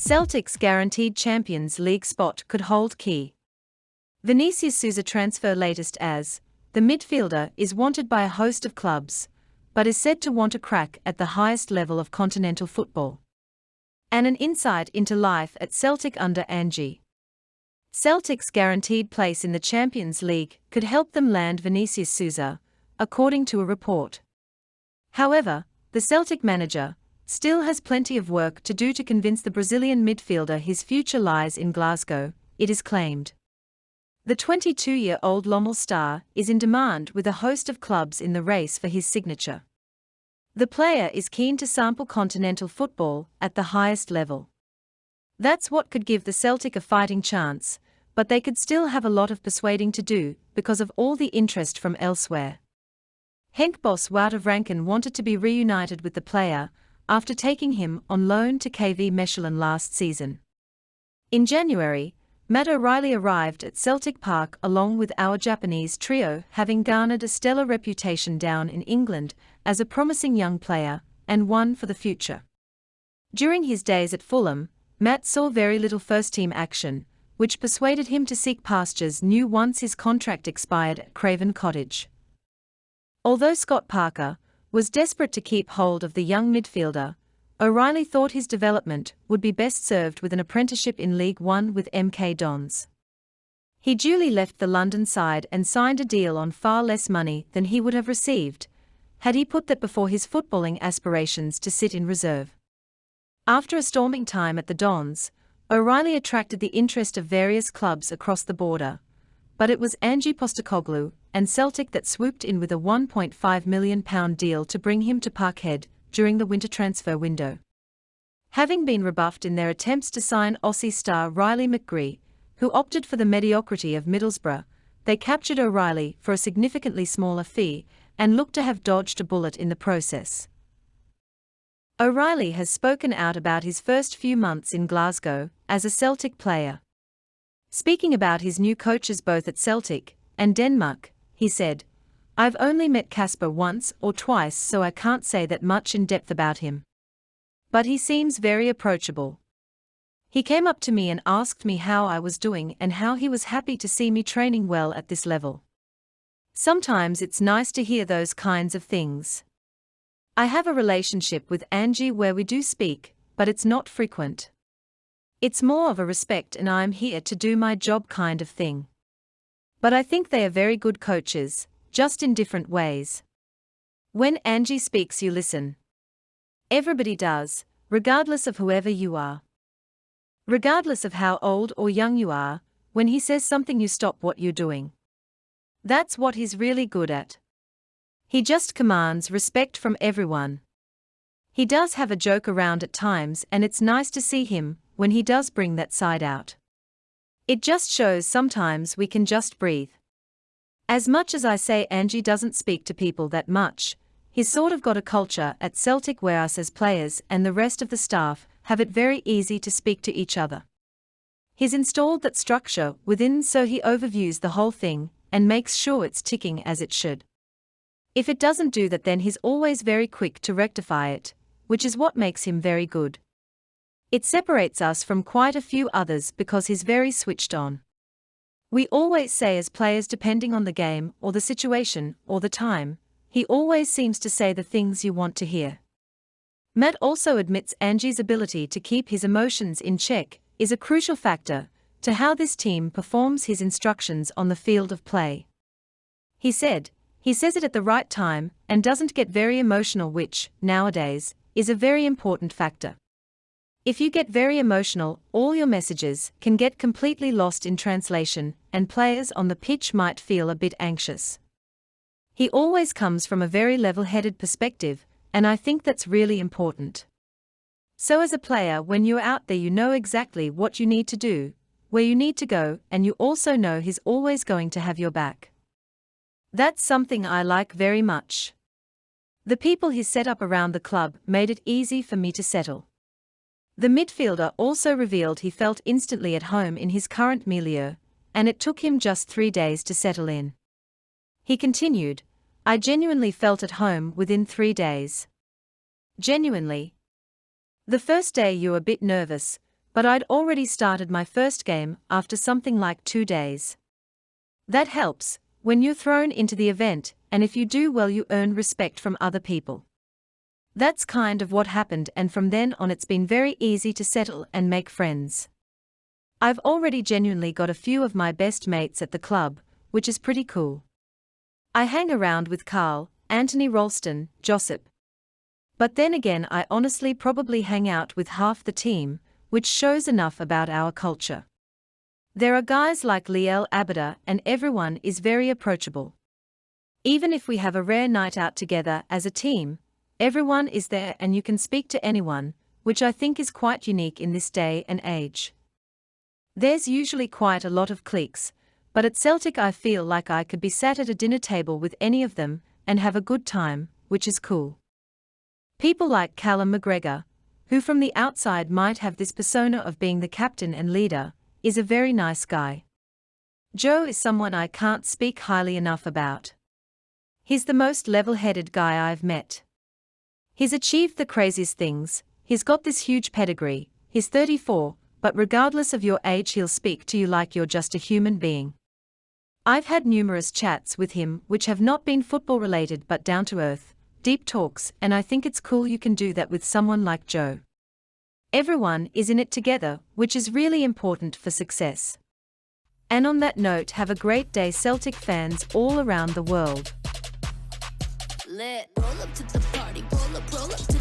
Celtic's guaranteed Champions League spot could hold key. Vinicius Souza transfer latest as, the midfielder is wanted by a host of clubs, but is said to want a crack at the highest level of continental football. And an insight into life at Celtic under Ange. Celtic's guaranteed place in the Champions League could help them land Vinicius Souza, according to a report. However, the Celtic manager still has plenty of work to do to convince the Brazilian midfielder his future lies in Glasgow, it is claimed. The 22-year-old Lommel star is in demand with a host of clubs in the race for his signature. The player is keen to sample continental football at the highest level. That's what could give the Celtic a fighting chance, but they could still have a lot of persuading to do because of all the interest from elsewhere. Henk boss Wout Rankin wanted to be reunited with the player after taking him on loan to KV Mechelen last season. In January, Matt O'Reilly arrived at Celtic Park along with our Japanese trio, having garnered a stellar reputation down in England as a promising young player and one for the future. During his days at Fulham, Matt saw very little first-team action, which persuaded him to seek pastures new once his contract expired at Craven Cottage. Although Scott Parker was desperate to keep hold of the young midfielder, O'Reilly thought his development would be best served with an apprenticeship in League One with MK Dons. He duly left the London side and signed a deal on far less money than he would have received had he put that before his footballing aspirations to sit in reserve. After a storming time at the Dons, O'Reilly attracted the interest of various clubs across the border, but it was Ange Postecoglou and Celtic that swooped in with a £1.5 million deal to bring him to Parkhead during the winter transfer window. Having been rebuffed in their attempts to sign Aussie star Riley McGree, who opted for the mediocrity of Middlesbrough, they captured O'Reilly for a significantly smaller fee and looked to have dodged a bullet in the process. O'Reilly has spoken out about his first few months in Glasgow as a Celtic player. Speaking about his new coaches both at Celtic and Denmark, he said, "I've only met Casper once or twice, so I can't say that much in depth about him. But he seems very approachable. He came up to me and asked me how I was doing and how he was happy to see me training well at this level. Sometimes it's nice to hear those kinds of things. I have a relationship with Ange where we do speak, but it's not frequent. It's more of a respect and I'm here to do my job kind of thing. But I think they are very good coaches, just in different ways. When Ange speaks you listen. Everybody does, regardless of whoever you are. Regardless of how old or young you are, when he says something you stop what you're doing. That's what he's really good at. He just commands respect from everyone. He does have a joke around at times and it's nice to see him when he does bring that side out. It just shows sometimes we can just breathe. As much as I say Ange doesn't speak to people that much, he's sort of got a culture at Celtic where us as players and the rest of the staff have it very easy to speak to each other. He's installed that structure within so he overviews the whole thing and makes sure it's ticking as it should. If it doesn't do that then he's always very quick to rectify it, which is what makes him very good. It separates us from quite a few others because he's very switched on. We always say as players depending on the game or the situation or the time, he always seems to say the things you want to hear. Matt also admits Ange's ability to keep his emotions in check is a crucial factor to how this team performs his instructions on the field of play. He said, he says it at the right time and doesn't get very emotional, which, nowadays, is a very important factor. If you get very emotional, all your messages can get completely lost in translation, and players on the pitch might feel a bit anxious. He always comes from a very level-headed perspective, and I think that's really important. So as a player, when you're out there you know exactly what you need to do, where you need to go, and you also know he's always going to have your back. That's something I like very much. The people he set up around the club made it easy for me to settle. The midfielder also revealed he felt instantly at home in his current milieu, and it took him just 3 days to settle in. He continued, "I genuinely felt at home within 3 days. Genuinely. The first day you're a bit nervous, but I'd already started my first game after something like 2 days. That helps when you're thrown into the event, and if you do well, you earn respect from other people. That's kind of what happened, and from then on it's been very easy to settle and make friends. I've already genuinely got a few of my best mates at the club, which is pretty cool. I hang around with Carl, Anthony Ralston, Josip. But then again, I honestly probably hang out with half the team, which shows enough about our culture. There are guys like Liel Abada, and everyone is very approachable. Even if we have a rare night out together as a team, everyone is there and you can speak to anyone, which I think is quite unique in this day and age. There's usually quite a lot of cliques, but at Celtic I feel like I could be sat at a dinner table with any of them and have a good time, which is cool. People like Callum McGregor, who from the outside might have this persona of being the captain and leader, is a very nice guy. Joe is someone I can't speak highly enough about. He's the most level-headed guy I've met. He's achieved the craziest things, he's got this huge pedigree, he's 34, but regardless of your age he'll speak to you like you're just a human being. I've had numerous chats with him which have not been football-related but down-to-earth, deep talks, and I think it's cool you can do that with someone like Joe. Everyone is in it together, which is really important for success. And on that note, have a great day, Celtic fans all around the world. Roll up to the party, roll up to